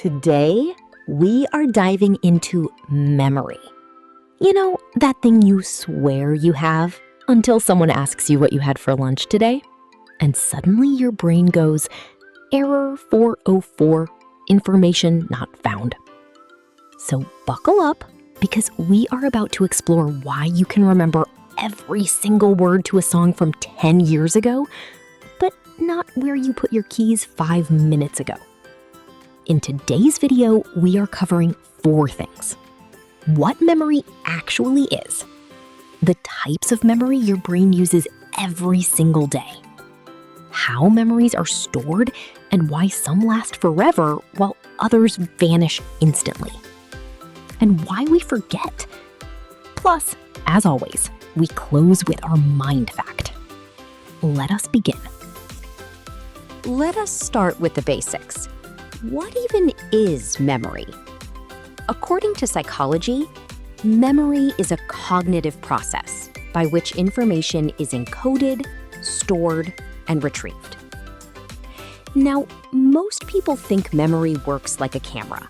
Today, we are diving into memory. You know, that thing you swear you have until someone asks you what you had for lunch today, and suddenly your brain goes, error 404, information not found. So buckle up, because we are about to explore why you can remember every single word to a song from 10 years ago, but not where you put your keys 5 minutes ago. In today's video, we are covering 4 things. What memory actually is, the types of memory your brain uses every single day, how memories are stored and why some last forever while others vanish instantly, and why we forget. Plus, as always, we close with our mind fact. Let us begin. Let us start with the basics. What even is memory? According to psychology, memory is a cognitive process by which information is encoded, stored, and retrieved. Now, most people think memory works like a camera.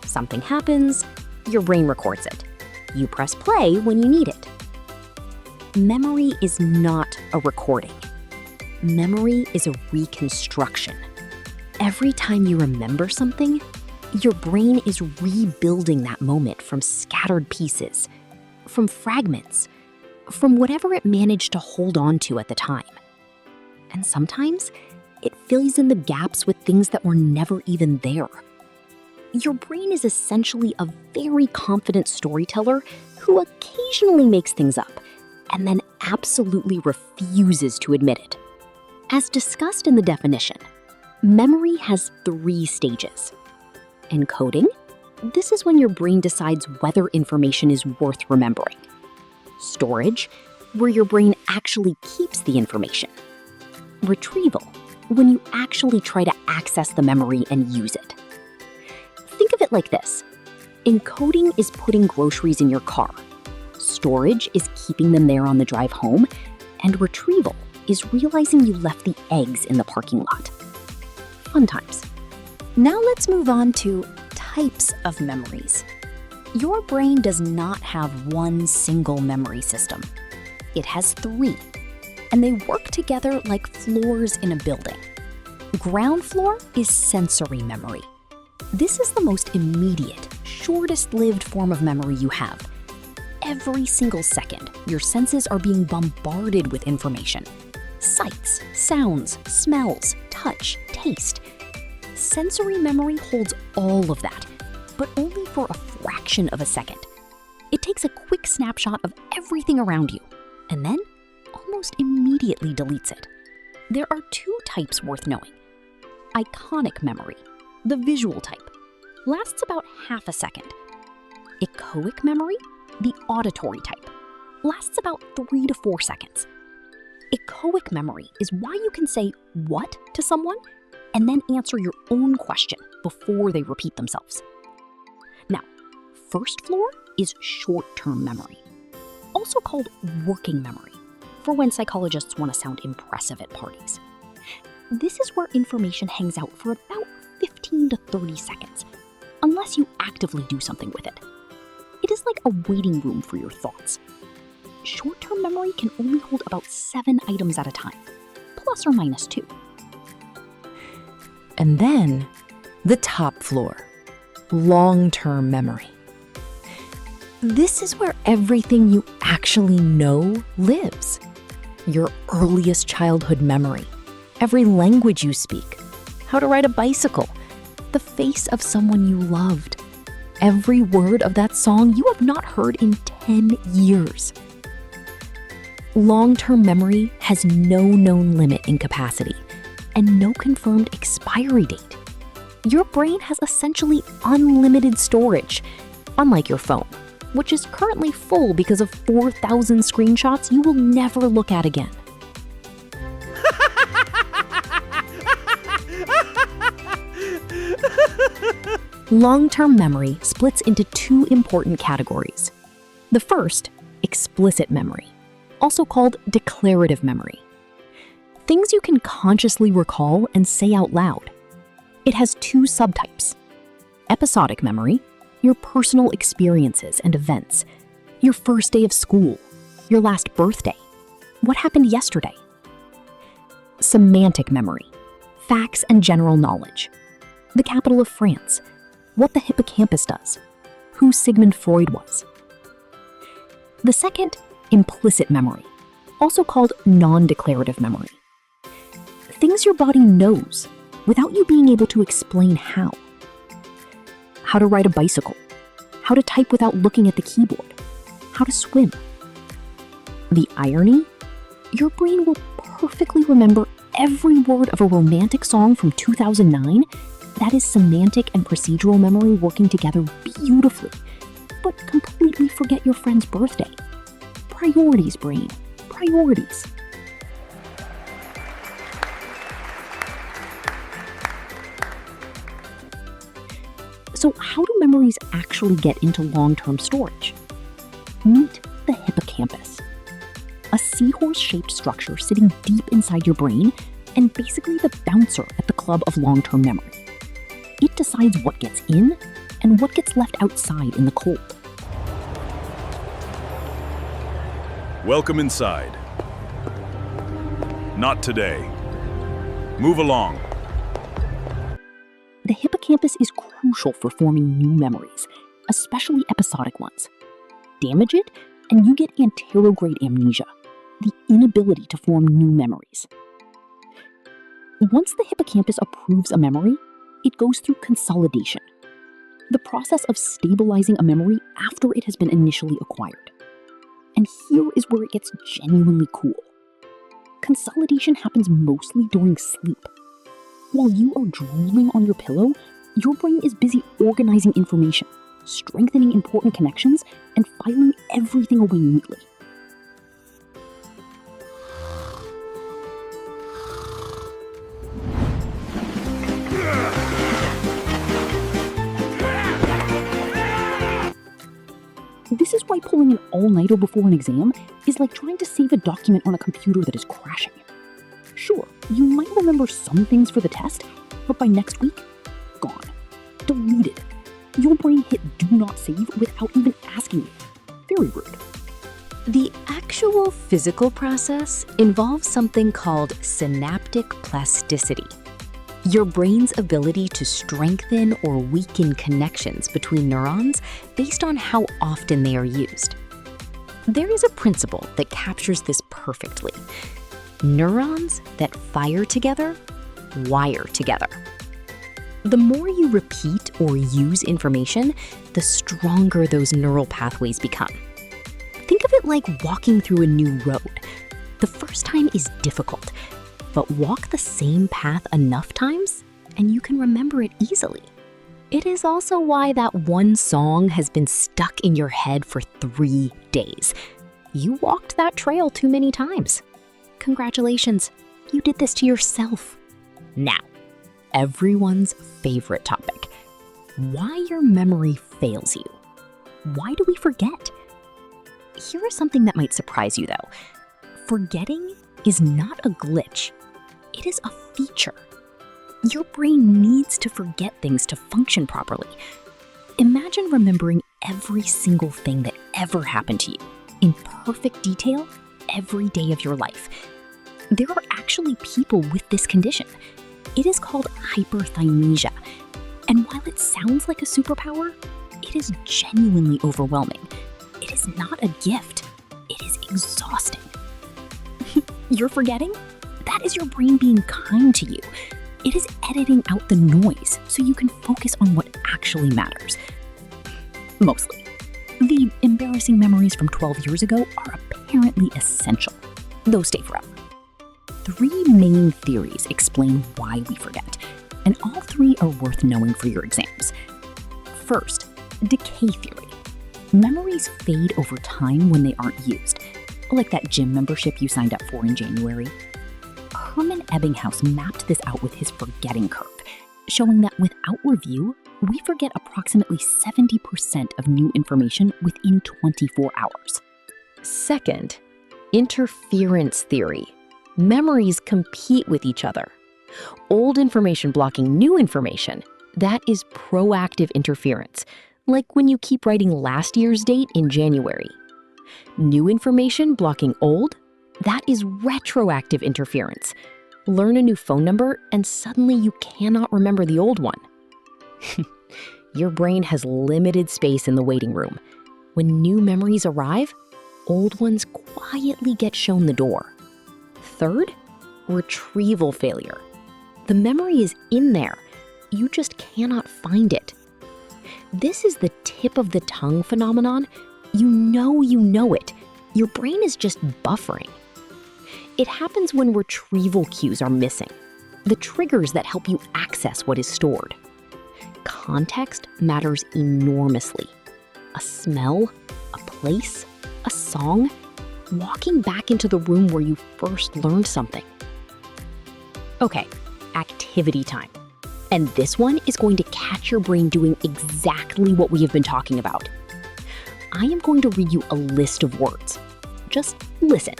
Something happens, your brain records it. You press play when you need it. Memory is not a recording. Memory is a reconstruction. Every time you remember something, your brain is rebuilding that moment from scattered pieces, from fragments, from whatever it managed to hold on to at the time. And sometimes it fills in the gaps with things that were never even there. Your brain is essentially a very confident storyteller who occasionally makes things up and then absolutely refuses to admit it. As discussed in the definition, memory has 3 stages. Encoding, this is when your brain decides whether information is worth remembering. Storage, where your brain actually keeps the information. Retrieval, when you actually try to access the memory and use it. Think of it like this. Encoding is putting groceries in your car. Storage is keeping them there on the drive home. And retrieval is realizing you left the eggs in the parking lot. Fun times. Now let's move on to types of memories. Your brain does not have one single memory system. It has 3, and they work together like floors in a building. Ground floor is sensory memory. This is the most immediate, shortest-lived form of memory you have. Every single second, your senses are being bombarded with information. Sights, sounds, smells, touch, taste. Sensory memory holds all of that, but only for a fraction of a second. It takes a quick snapshot of everything around you, and then almost immediately deletes it. There are 2 types worth knowing. Iconic memory, the visual type, lasts about half a second. Echoic memory, the auditory type, lasts about 3 to 4 seconds. Echoic memory is why you can say "what" to someone and then answer your own question before they repeat themselves. Now, first floor is short-term memory, also called working memory, for when psychologists want to sound impressive at parties. This is where information hangs out for about 15 to 30 seconds, unless you actively do something with it. It is like a waiting room for your thoughts. Short-term memory can only hold about 7 items at a time, plus or minus 2. And then, the top floor, long-term memory. This is where everything you actually know lives. Your earliest childhood memory, every language you speak, how to ride a bicycle, the face of someone you loved, every word of that song you have not heard in 10 years. Long-term memory has no known limit in capacity and no confirmed expiry date. Your brain has essentially unlimited storage, unlike your phone, which is currently full because of 4,000 screenshots you will never look at again. Long-term memory splits into 2 important categories. The first, explicit memory, also called declarative memory. Things you can consciously recall and say out loud. It has 2 subtypes. Episodic memory, your personal experiences and events, your first day of school, your last birthday, what happened yesterday. Semantic memory, facts and general knowledge, the capital of France, what the hippocampus does, who Sigmund Freud was. The second, implicit memory, also called non-declarative memory. Things your body knows without you being able to explain how. How to ride a bicycle, how to type without looking at the keyboard, how to swim. The irony? Your brain will perfectly remember every word of a romantic song from 2009. That is semantic and procedural memory working together beautifully, but completely forget your friend's birthday. Priorities, brain. Priorities. So how do memories actually get into long-term storage? Meet the hippocampus, a seahorse-shaped structure sitting deep inside your brain and basically the bouncer at the club of long-term memory. It decides what gets in and what gets left outside in the cold. Welcome inside. Not today. Move along. The hippocampus is crucial for forming new memories, especially episodic ones. Damage it, and you get anterograde amnesia, the inability to form new memories. Once the hippocampus approves a memory, it goes through consolidation, the process of stabilizing a memory after it has been initially acquired. And here is where it gets genuinely cool. Consolidation happens mostly during sleep. While you are drooling on your pillow, your brain is busy organizing information, strengthening important connections, and filing everything away neatly. This is why pulling an all-nighter before an exam is like trying to save a document on a computer that is crashing. Sure, you might remember some things for the test, but by next week, gone. Deleted. Your brain hit do not save without even asking you. Very rude. The actual physical process involves something called synaptic plasticity, your brain's ability to strengthen or weaken connections between neurons based on how often they are used. There is a principle that captures this perfectly. Neurons that fire together, wire together. The more you repeat or use information, the stronger those neural pathways become. Think of it like walking through a new road. The first time is difficult, but walk the same path enough times and you can remember it easily. It is also why that one song has been stuck in your head for 3 days. You walked that trail too many times. Congratulations, you did this to yourself. Now, everyone's favorite topic. Why your memory fails you. Why do we forget? Here is something that might surprise you though. Forgetting is not a glitch. It is a feature. Your brain needs to forget things to function properly. Imagine remembering every single thing that ever happened to you in perfect detail every day of your life. There are actually people with this condition. It is called hyperthymesia. And while it sounds like a superpower, it is genuinely overwhelming. It is not a gift. It is exhausting. You're forgetting? That is your brain being kind to you. It is editing out the noise so you can focus on what actually matters. Mostly. The embarrassing memories from 12 years ago are apparently essential. Those stay forever. 3 main theories explain why we forget, and all 3 are worth knowing for your exams. First, decay theory. Memories fade over time when they aren't used, like that gym membership you signed up for in January. Hermann Ebbinghaus mapped this out with his forgetting curve, showing that without review, we forget approximately 70% of new information within 24 hours. Second, interference theory. Memories compete with each other. Old information blocking new information, That is proactive interference, like when you keep writing last year's date in January. New information blocking old? That is retroactive interference. Learn a new phone number and suddenly you cannot remember the old one. Your brain has limited space in the waiting room. When new memories arrive, old ones quietly get shown the door. Third, retrieval failure. The memory is in there. You just cannot find it. This is the tip of the tongue phenomenon. You know it. Your brain is just buffering. It happens when retrieval cues are missing, the triggers that help you access what is stored. Context matters enormously. A smell, a place, a song, walking back into the room where you first learned something. Okay, activity time. And this one is going to catch your brain doing exactly what we have been talking about. I am going to read you a list of words. Just listen.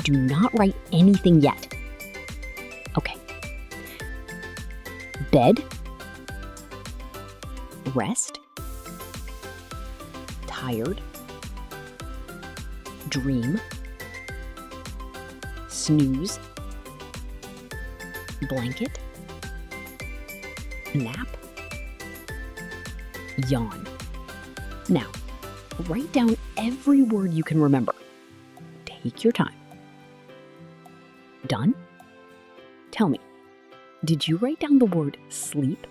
Do not write anything yet. Okay. Bed, rest, tired, dream, snooze, blanket, nap, yawn. Now, write down every word you can remember. Take your time. Done? Tell me, did you write down the word sleep?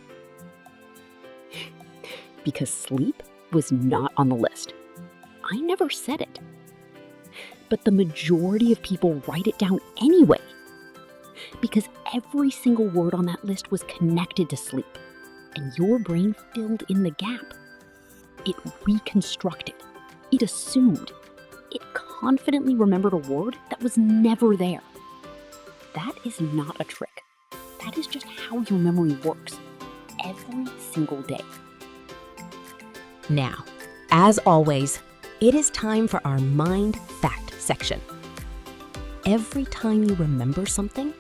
Because sleep was not on the list. I never said it. But the majority of people write it down anyway. Because every single word on that list was connected to sleep, and your brain filled in the gap. It reconstructed. It assumed. It confidently remembered a word that was never there. That is not a trick. That is just how your memory works, every single day. Now, as always, it is time for our mind fact section. Every time you remember something,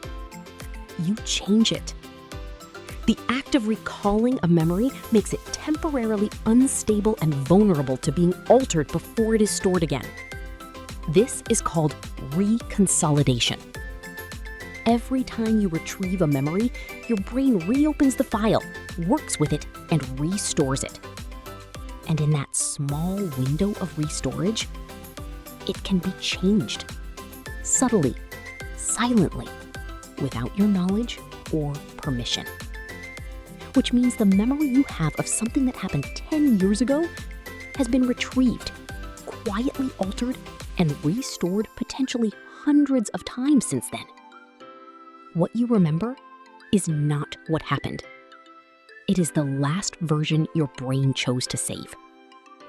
you change it. The act of recalling a memory makes it temporarily unstable and vulnerable to being altered before it is stored again. This is called reconsolidation. Every time you retrieve a memory, your brain reopens the file, works with it, and restores it. And in that small window of restorage, it can be changed. Subtly, silently, without your knowledge or permission. Which means the memory you have of something that happened 10 years ago has been retrieved, quietly altered, and restored potentially hundreds of times since then. What you remember is not what happened. It is the last version your brain chose to save.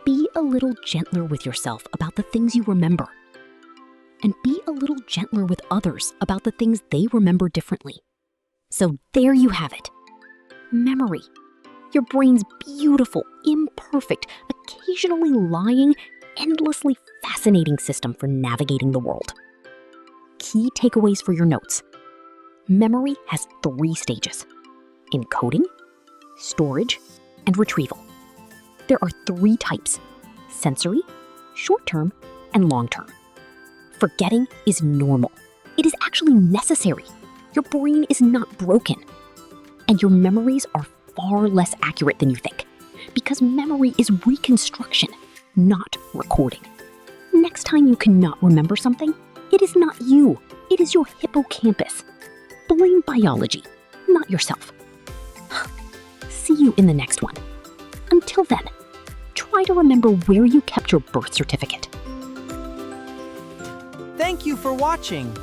Be a little gentler with yourself about the things you remember. And be a little gentler with others about the things they remember differently. So there you have it. Memory. Your brain's beautiful, imperfect, occasionally lying, endlessly fascinating system for navigating the world. Key takeaways for your notes. Memory has 3 stages: encoding, storage, and retrieval. There are 3 types: sensory, short-term, and long-term. Forgetting is normal. It is actually necessary. Your brain is not broken. And your memories are far less accurate than you think, because memory is reconstruction, not recording. Next time you cannot remember something, it is not you. It is your hippocampus. Blame biology, not yourself. See you in the next one. Until then, try to remember where you kept your birth certificate. Thank you for watching.